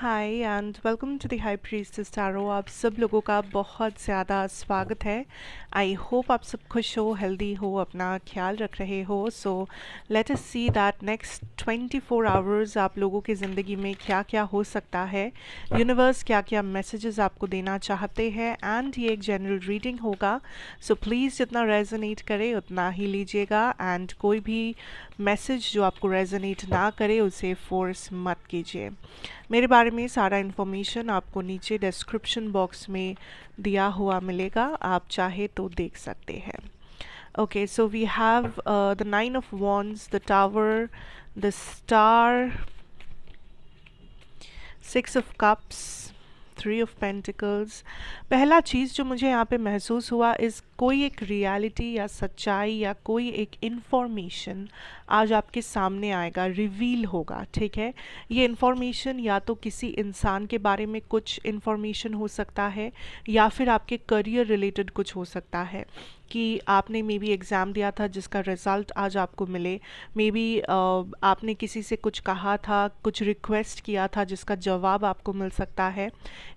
Hi and welcome to the high priestess tarot. आप सब लोगों का बहुत ज़्यादा स्वागत है। आई होप आप सब खुश हो, हेल्दी हो, अपना ख्याल रख रहे हो। So let us see that next 24 hours आप लोगों की ज़िंदगी में क्या क्या हो सकता है, यूनिवर्स क्या क्या मैसेजेस आपको देना चाहते हैं। एंड ये एक जनरल रीडिंग होगा, सो प्लीज़ जितना रेजोनेट करे उतना ही लीजिएगा। एंड कोई भी मैसेज जो आपको रेजोनेट ना करे उसे फोर्स मत कीजिए। मेरे बारे में सारा इन्फॉर्मेशन आपको नीचे डिस्क्रिप्शन बॉक्स में दिया हुआ मिलेगा, आप चाहे तो देख सकते हैं। Okay, so we have the 9 of wands, the tower, the star, 6 of cups, 3 of pentacles. पहला चीज़ जो मुझे यहाँ पे महसूस हुआ इस कोई एक रियलिटी या सच्चाई या कोई एक इन्फॉर्मेशन आज आपके सामने आएगा, रिवील होगा। ठीक है, ये इन्फॉर्मेशन या तो किसी इंसान के बारे में कुछ इन्फॉर्मेशन हो सकता है या फिर आपके करियर रिलेटेड कुछ हो सकता है कि आपने मे बी एग्ज़ाम दिया था जिसका रिज़ल्ट आज आपको मिले। मे बी आपने किसी से कुछ कहा था, कुछ रिक्वेस्ट किया था जिसका जवाब आपको मिल सकता है,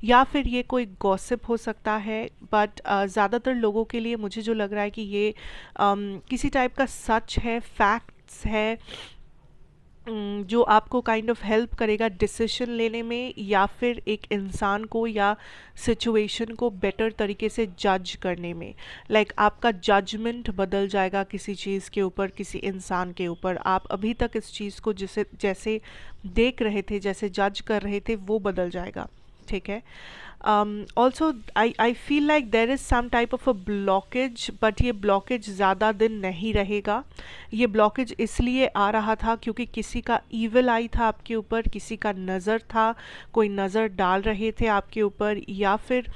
या फिर ये कोई गॉसिप हो सकता है। बट ज़्यादातर लोगों के लिए मुझे जो लग रहा है कि ये किसी टाइप का सच है, फैक्ट्स है, जो आपको काइंड ऑफ हेल्प करेगा डिसीजन लेने में, या फिर एक इंसान को या सिचुएशन को बेटर तरीके से जज करने में। लाइक आपका जजमेंट बदल जाएगा किसी चीज़ के ऊपर, किसी इंसान के ऊपर। आप अभी तक इस चीज़ को जैसे देख रहे थे, जैसे जज कर रहे थे, वो बदल जाएगा। ठीक है। Also I feel like there is some type of a blockage, but ये ब्लॉकेज ज़्यादा दिन नहीं रहेगा। ये ब्लॉकेज इसलिए आ रहा था क्योंकि किसी का ईविल आई था आपके ऊपर, किसी का नज़र था, कोई नज़र डाल रहे थे आपके ऊपर, या फिर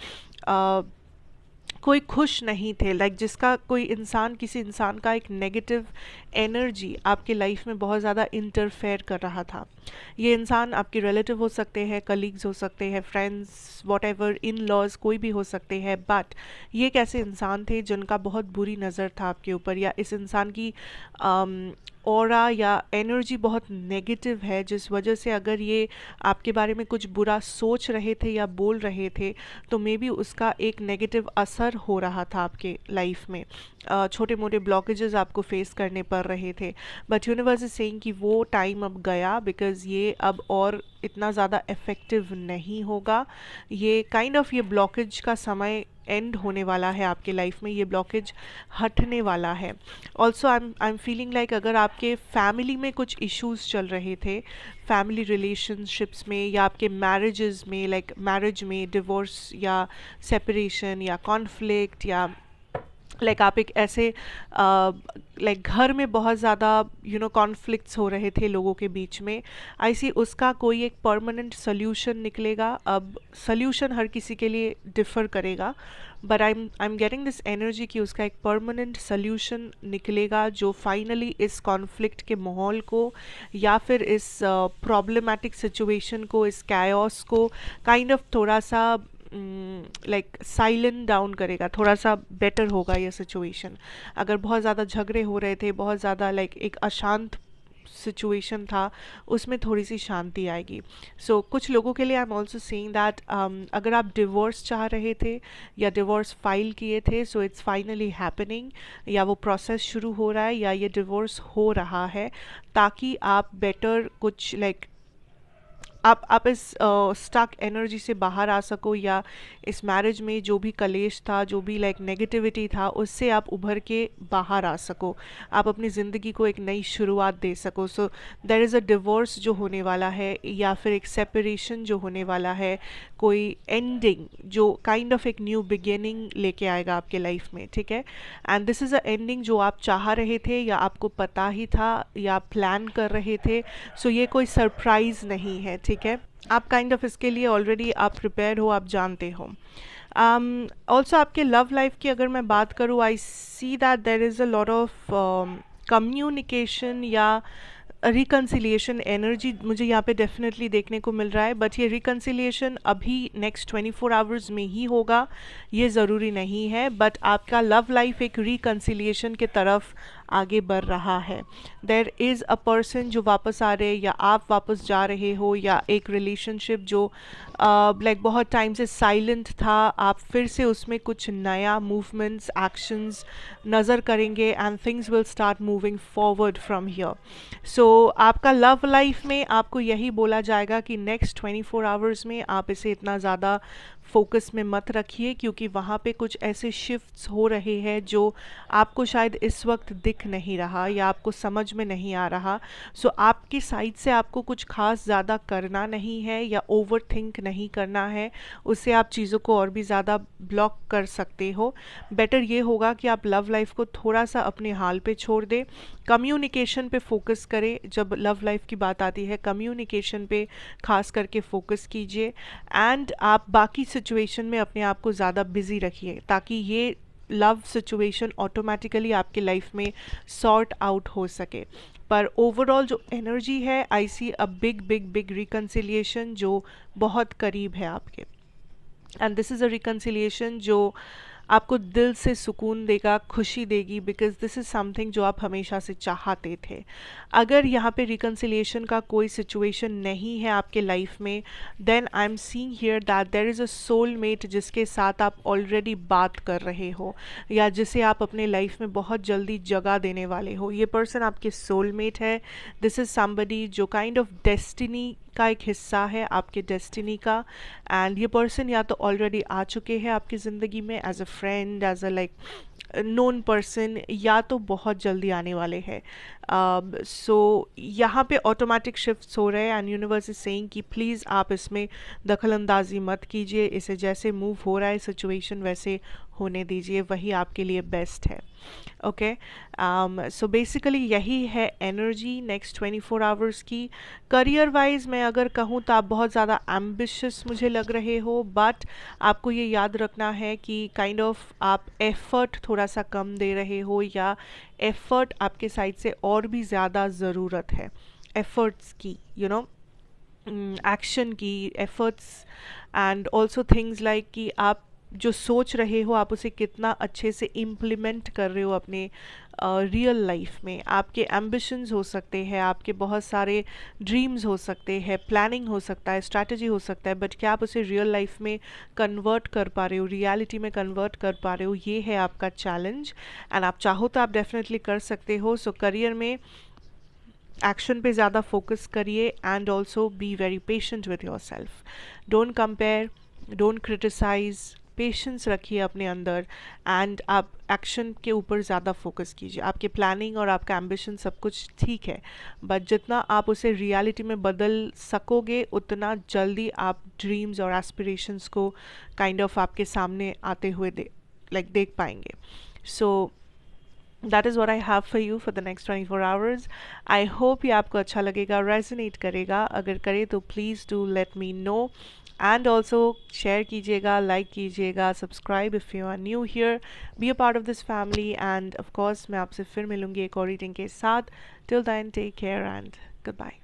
कोई खुश नहीं थे। लाइक जिसका कोई इंसान, किसी इंसान का एक नेगेटिव एनर्जी आपके लाइफ में बहुत ज़्यादा इंटरफेयर कर रहा था। ये इंसान आपके रिलेटिव हो सकते हैं, कलीग्स हो सकते हैं, friends, whatever, in laws, कोई भी हो सकते हैं। बट ये एक ऐसे इंसान थे जिनका बहुत बुरी नज़र था आपके ऊपर, या इस इंसान की ऑरा या एनर्जी बहुत नेगेटिव है, जिस वजह से अगर ये आपके बारे में कुछ बुरा सोच रहे थे या बोल रहे थे तो मे बी उसका एक नेगेटिव असर हो रहा था आपके लाइफ में। छोटे मोटे ब्लॉकेजेस आपको फेस करने पड़ रहे थे। बट यूनिवर्स इज सेइंग कि वो टाइम अब गया, बिकॉज ये अब और इतना ज़्यादा इफ़ेक्टिव नहीं होगा। ये काइंड ऑफ ये ब्लॉकेज का समय एंड होने वाला है आपके लाइफ में, ये ब्लॉकेज हटने वाला है। Also I am feeling like अगर आपके फैमिली में कुछ इश्यूज चल रहे थे, फैमिली रिलेशनशिप्स में या आपके मैरिजेस में, लाइक मैरिज में डिवोर्स या सेपरेशन या कॉन्फ्लिक्ट, या लाइक आप एक ऐसे लाइक घर में बहुत ज़्यादा कॉन्फ्लिक्ट्स हो रहे थे लोगों के बीच में, ऐसी उसका कोई एक परमानेंट सोल्यूशन निकलेगा। अब सोल्यूशन हर किसी के लिए डिफ़र करेगा, but I am getting this energy कि उसका एक परमानेंट सोल्यूशन निकलेगा जो फाइनली इस कॉन्फ्लिक्ट के माहौल को या फिर इस प्रॉब्लमेटिक सिचुएशन को, इस कैओस को काइंड ऑफ थोड़ा सा लाइक साइलेंट डाउन करेगा, थोड़ा सा बेटर होगा ये सिचुएशन। अगर बहुत ज़्यादा झगड़े हो रहे थे, बहुत ज़्यादा लाइक एक अशांत सिचुएशन था, उसमें थोड़ी सी शांति आएगी। सो कुछ लोगों के लिए I am also saying that अगर आप डिवोर्स चाह रहे थे या डिवोर्स फाइल किए थे, सो इट्स फाइनली हैपनिंग, या वो प्रोसेस शुरू हो रहा है या ये डिवोर्स हो रहा है, ताकि आप बेटर कुछ लाइक आप इस स्टक एनर्जी से बाहर आ सको, या इस मैरिज में जो भी कलेश था, जो भी लाइक नेगेटिविटी था, उससे आप उभर के बाहर आ सको, आप अपनी ज़िंदगी को एक नई शुरुआत दे सको। So there is a divorce जो होने वाला है, या फिर एक सेपरेशन जो होने वाला है, कोई एंडिंग जो काइंड ऑफ एक न्यू बिगिनिंग लेके आएगा आपके लाइफ में। ठीक है, and this is a ending जो आप चाह रहे थे या आपको पता ही था या प्लान कर रहे थे। सो ये कोई सरप्राइज़ नहीं है। ठीक है, आप काइंड ऑफ इसके लिए ऑलरेडी आप प्रिपेयर हो, आप जानते हो। ऑल्सो आपके लव लाइफ की अगर मैं बात करूँ, I see that there is a lot of communication या रिकन्सिलिएशन एनर्जी मुझे यहाँ पे डेफिनेटली देखने को मिल रहा है। बट ये रिकन्सिलिएशन अभी नेक्स्ट 24 आवर्स में ही होगा, ये ज़रूरी नहीं है। बट आपका लव लाइफ एक रिकन्सिलिएशन के तरफ आगे बढ़ रहा है। देयर इज़ अ पर्सन जो वापस आ रहे, या आप वापस जा रहे हो, या एक रिलेशनशिप जो लाइक बहुत टाइम से साइलेंट था, आप फिर से उसमें कुछ नया मूवमेंट्स, एक्शंस नज़र करेंगे and things will start moving forward from here. So आपका लव लाइफ में आपको यही बोला जाएगा कि नेक्स्ट 24 आवर्स में आप इसे इतना ज़्यादा फोकस में मत रखिए, क्योंकि वहाँ पे कुछ ऐसे शिफ्ट्स हो रहे हैं जो आपको शायद इस वक्त दिख नहीं रहा या आपको समझ में नहीं आ रहा। सो आपकी साइड से आपको कुछ खास ज़्यादा करना नहीं है या ओवर थिंक नहीं करना है, उससे आप चीज़ों को और भी ज़्यादा ब्लॉक कर सकते हो। बेटर ये होगा कि आप लव लाइफ को थोड़ा सा अपने हाल पे छोड़ दें, कम्युनिकेशन पे फोकस करें। जब लव लाइफ की बात आती है, कम्युनिकेशन पे खास करके फोकस कीजिए एंड आप बाकी सिचुएशन में अपने आप को ज़्यादा बिजी रखिए, ताकि ये लव सिचुएशन ऑटोमेटिकली आपके लाइफ में सॉर्ट आउट हो सके। पर ओवरऑल जो एनर्जी है, I see a big big big reconciliation जो बहुत करीब है आपके, and this is a reconciliation जो आपको दिल से सुकून देगा, खुशी देगी, बिकॉज दिस इज़ समथिंग जो आप हमेशा से चाहते थे। अगर यहाँ पे रिकन्सिलिएशन का कोई सिचुएशन नहीं है आपके लाइफ में, then I am seeing here that there is a soulmate जिसके साथ आप ऑलरेडी बात कर रहे हो, या जिसे आप अपने लाइफ में बहुत जल्दी जगह देने वाले हो। ये पर्सन आपके सोलमेट है। दिस इज़ समबडी जो काइंड ऑफ डेस्टिनी का एक हिस्सा है, आपके डेस्टिनी का। एंड ये पर्सन या तो ऑलरेडी आ चुके हैं आपकी ज़िंदगी में as a friend, as a like known person, या तो बहुत जल्दी आने वाले हैं। सो यहाँ पे ऑटोमेटिक शिफ्ट्स हो रहे हैं एंड यूनिवर्स इज सेइंग कि प्लीज़ आप इसमें दखल अंदाजी मत कीजिए, इसे जैसे मूव हो रहा है सिचुएशन वैसे होने दीजिए, वही आपके लिए बेस्ट है। ओके, सो बेसिकली यही है एनर्जी नेक्स्ट 24 आवर्स की। करियर वाइज मैं अगर कहूँ तो आप बहुत ज़्यादा एम्बिशियस मुझे लग रहे हो, बट आपको ये याद रखना है कि काइंड ऑफ आप एफर्ट थोड़ा सा कम दे रहे हो, या एफर्ट आपके साइड से और भी ज़्यादा ज़रूरत है एफर्ट्स की, यू नो, एक्शन की, efforts, and also things like कि आप जो सोच रहे हो आप उसे कितना अच्छे से इम्प्लीमेंट कर रहे हो अपने रियल लाइफ में। आपके एम्बिशंस हो सकते हैं, आपके बहुत सारे ड्रीम्स हो सकते हैं, प्लानिंग हो सकता है, स्ट्रैटेजी हो सकता है, बट क्या आप उसे रियल लाइफ में कन्वर्ट कर पा रहे हो, रियलिटी में कन्वर्ट कर पा रहे हो, ये है आपका चैलेंज। एंड आप चाहो तो आप डेफिनेटली कर सकते हो। सो करियर में एक्शन पे ज़्यादा फोकस करिए and also be very patient with yourself. Don't compare, don't criticise, patience रखिए अपने अंदर एंड आप एक्शन के ऊपर ज़्यादा फोकस कीजिए। आपके प्लानिंग और आपका एम्बिशन सब कुछ ठीक है, बट जितना आप उसे रियलिटी में बदल सकोगे उतना जल्दी आप ड्रीम्स और एस्पिरेशंस को काइंड ऑफ आपके सामने आते हुए देख पाएंगे। So that is what I have for you for the next 24 hours. I hope ये आपको अच्छा लगेगा, रेजोनेट करेगा। अगर करे तो please do let me know and also share कीजिएगा, लाइक कीजिएगा, subscribe if you are new here, be a part of this family. And of course मैं आपसे फिर मिलूंगी एक और रीडिंग के साथ। Till then take care and good bye.